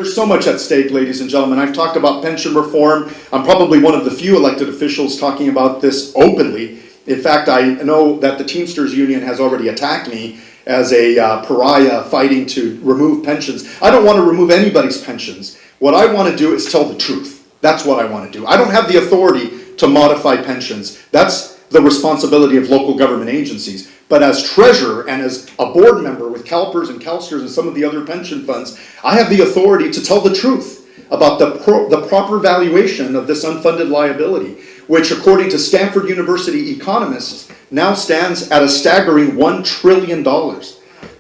There's so much at stake, ladies and gentlemen. I've talked about pension reform. I'm probably one of the few elected officials talking about this openly. In fact, I know that the Teamsters Union has already attacked me as a pariah fighting to remove pensions. I don't want to remove anybody's pensions. What I want to do is tell the truth. That's what I want to do. I don't have the authority to modify pensions. That's the responsibility of local government agencies. But as treasurer and as a board member with CalPERS and CalSTRS and some of the other pension funds, I have the authority to tell the truth about the proper valuation of this unfunded liability, which according to Stanford University economists now stands at a staggering $1 trillion.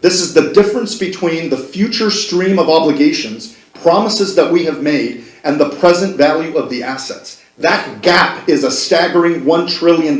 This is the difference between the future stream of obligations, promises that we have made, and the present value of the assets. That gap is a staggering $1 trillion.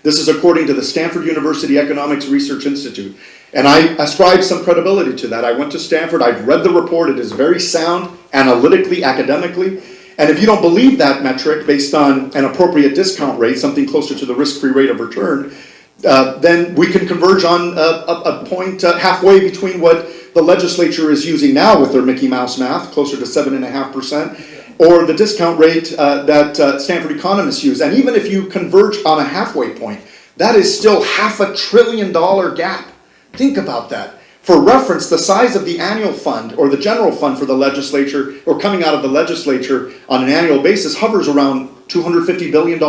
This is according to the Stanford University Economics Research Institute. And I ascribe some credibility to that. I went to Stanford, I've read the report, it is very sound, analytically, academically. And if you don't believe that metric based on an appropriate discount rate, something closer to the risk-free rate of return, then we can converge on a point halfway between what the legislature is using now with their Mickey Mouse math, closer to 7.5%, or the discount rate that Stanford economists use. And even if you converge on a halfway point, that is still $500 billion gap. Think about that. For reference, the size of the annual fund or the general fund for the legislature or coming out of the legislature on an annual basis hovers around $250 billion.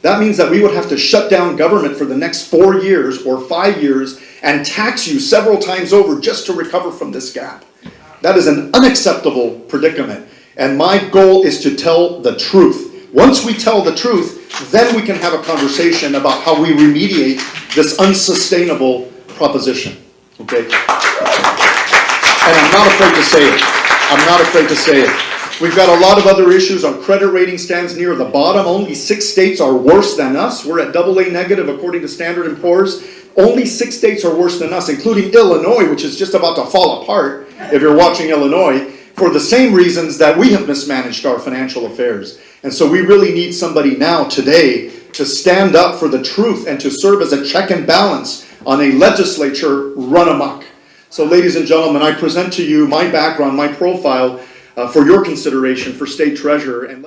That means that we would have to shut down government for the next 4 years or 5 years and tax you several times over just to recover from this gap. That is an unacceptable predicament. And my goal is to tell the truth. Once we tell the truth, then we can have a conversation about how we remediate this unsustainable proposition. Okay? And I'm not afraid to say it. I'm not afraid to say it. We've got a lot of other issues. Our credit rating stands near the bottom. Only 6 states are worse than us. We're at AA negative according to Standard & Poor's. Only 6 states are worse than us, including Illinois, which is just about to fall apart, if you're watching Illinois, for the same reasons that we have mismanaged our financial affairs. And so we really need somebody now, today, to stand up for the truth and to serve as a check and balance on a legislature run amok. So ladies and gentlemen, I present to you my background, my profile for your consideration for state treasurer. And